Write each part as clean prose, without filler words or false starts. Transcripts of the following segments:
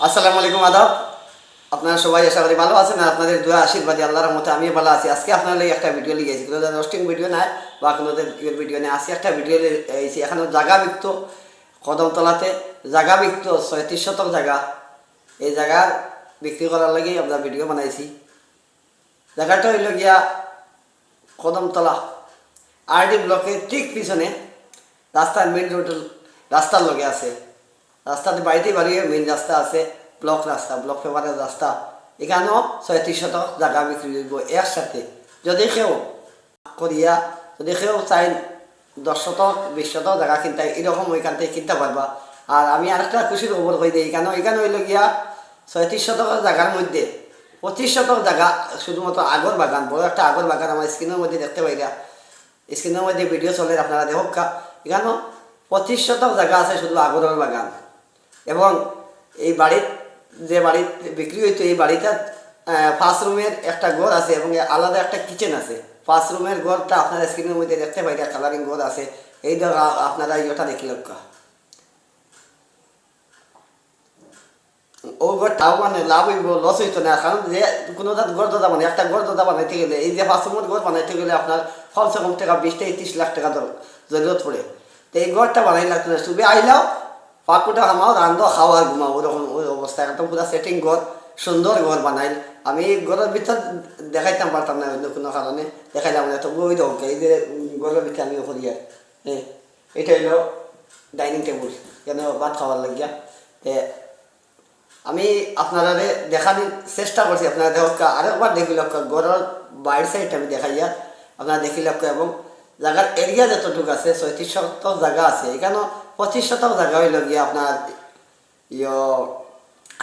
আসসালামু আলাইকুম আদাব। আপনারা সবাই আশা করি ভালো আছেন আর আপনাদের দোয়া আশীর্বাদে আল্লাহর রহমতে আমিও ভালো আছি। আজকে আপনার লাগে একটা ভিডিও লিখেছি, কোনো রোস্টিং ভিডিও নাই বা কোনো ভিডিও নেই। আজকে একটা ভিডিও লিখেছি, এখানে জায়গা বিকত কদমতলাতে, জায়গা বিকত ৩৬ শতক জায়গা। এই জায়গার বিক্রি করার লাগেই আমরা ভিডিও বানাইছি। জায়গাটা হইল গিয়া কদমতলা আরডি ব্লকের ঠিক পিছনে, রাস্তার মেন রোড, রাস্তার লগে আছে। রাস্তাতে বাড়িতে বাড়িয়ে মেন রাস্তা আছে, ব্লক রাস্তা, ব্লক পেপারের রাস্তা। এখানেও ৩৬ শতক জায়গা বিক্রি করব একসাথে। যদি কেউ করিয়া, যদি কেউ চাই ১০ শতক ২০ শতক জায়গা কিনতে, এরকম ওইখান থেকে কিনতে পারবা। আর আমি আরেকটা খুশির খবর কই দিই, এখানে হইল গিয়া ৩৬ শতকের জায়গার মধ্যে ২৫ শতক জায়গা শুধুমাত্র আগর বাগান, বড় একটা আগর বাগান আমার স্ক্রিনের মধ্যে দেখতে পাইরা। স্ক্রিনের মধ্যে ভিডিও চলে, আপনারা দেখক। এখানেও ২৫ শতক জায়গা আছে শুধু আগরের বাগান। এবং এই বাড়ির যে বাড়ি বিক্রি হইতো, এই বাড়িটা ৫ রুমের একটা ঘর আছে এবং আলাদা একটা কিচেন আছে। ৫ রুমের ঘরটা আপনারা স্ক্রিনের মধ্যে দেখতে পাইরা, কালারিং ঘর আছে। এই ধর আপনারা ইয়েটা দেখি লক্ষ্য, ও ঘরটাও মানে লাভ হইব, লস হইতো না। কারণ যে কোনো ঘর দাদা মানে একটা ঘর দাদা বানাইতে গেলে, এই যে ৫ রুমের ঘর বানাইতে গেলে আপনার কমসে কম টাকা ২০ থেকে ৩০ লাখ টাকা জরুরত পড়ে। তো এই ঘরটা বানাই লাগতো না, শুধু আইলাও পাকুটা খামাও, রান্ধো, খাওয়া, ঘুমাও, ওরকম ওই অবস্থা। একদম পুরো সেটিং ঘর, সুন্দর ঘর বানাইল। আমি ঘরের ভিতর দেখাইতাম পারতাম না অন্য কোনো কারণে, দেখাইলাম না। তবু ওই দরকার, এই যে ঘরের ভিতরে আমি করি আর এটা হইল ডাইনিং টেবিল, কেন ভাত খাওয়ার লাগিয়া। আমি আপনারা দেখানোর চেষ্টা করছি, আপনারা দেখ আরেকবার দেখি লক্ষ্য, ঘরের বাইর সাইড আমি দেখাইয়া আপনারা দেখি লক্ষ্য। এবং জায়গার এরিয়া যতটুকু আছে ৩৬ শতক জায়গা আছে, এখানেও ২৫ শতক জায়গা হইল গিয়ে আপনার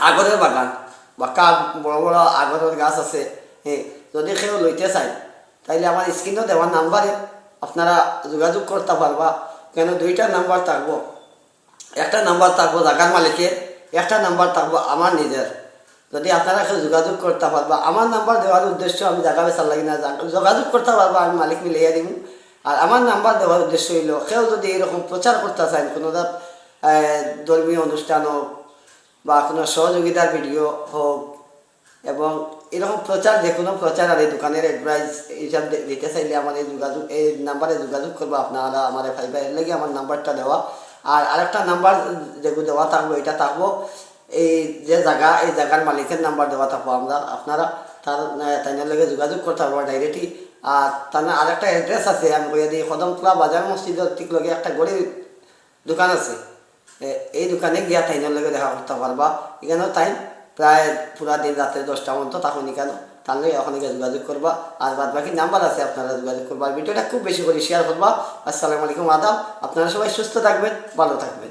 আগরের বাগান বা বড় বড় আগরের গাছ আছে। যদি কেউ লইতে চাই তাইলে আমার স্ক্রিনও দেওয়ার নাম্বারে আপনারা যোগাযোগ করতে পারবা। কেন দুইটা নাম্বার থাকবো, একটা নাম্বার থাকবো জায়গার মালিকের, একটা নাম্বার থাকবো আমার নিজের। যদি আপনারা কেউ যোগাযোগ করতে পারবা, আমার নাম্বার দেওয়ার উদ্দেশ্য আমি জায়গা বেচার লাগি না, যোগাযোগ করতে পারবা, আমি মালিক মিলাইয়া দিব। আর আমার নাম্বার দেওয়ার উদ্দেশ্য হইল কেউ যদি এরকম প্রচার করতে চান, কোনো ধর্মীয় অনুষ্ঠান হোক বা কোনো সহযোগিতার ভিডিও হোক, এবং এরকম প্রচার, যে কোনো প্রচার আর এই দোকানের অ্যাডভাইস হিসাব দিতে চাইলে আমার এই নাম্বারে যোগাযোগ করবো আপনারা। আমার এর লেগে আমার নাম্বারটা দেওয়া। আর আরেকটা নাম্বার যেগুলো দেওয়া থাকবো, এটা থাকবো এই যে জায়গা, এই জায়গার মালিকের নাম্বার দেওয়া থাকবো। আপনারা তার লেগে যোগাযোগ করতে পারবো ডাইরেক্টলি। আর তার আরেকটা অ্যাড্রেস আছে, আমি কইয়া দিই, কদমতলা বাজার মসজিদের ঠিক লগে একটা গড়ির দোকান আছে। এই দোকানে গিয়া তাইনের লগে দেখা করতে পারবা। এখানেও তাই প্রায় পুরা দিন রাত্রে 10টা মতো তখন এখানে, তাহলে ওখানে গিয়ে যোগাযোগ করবা। আর বাদ বাকি নাম্বার আছে, আপনারা যোগাযোগ করবা। ভিডিওটা খুব বেশি করে শেয়ার করবা। আসসালামু আলাইকুম আদাব। আপনারা সবাই সুস্থ থাকবেন, ভালো থাকবেন।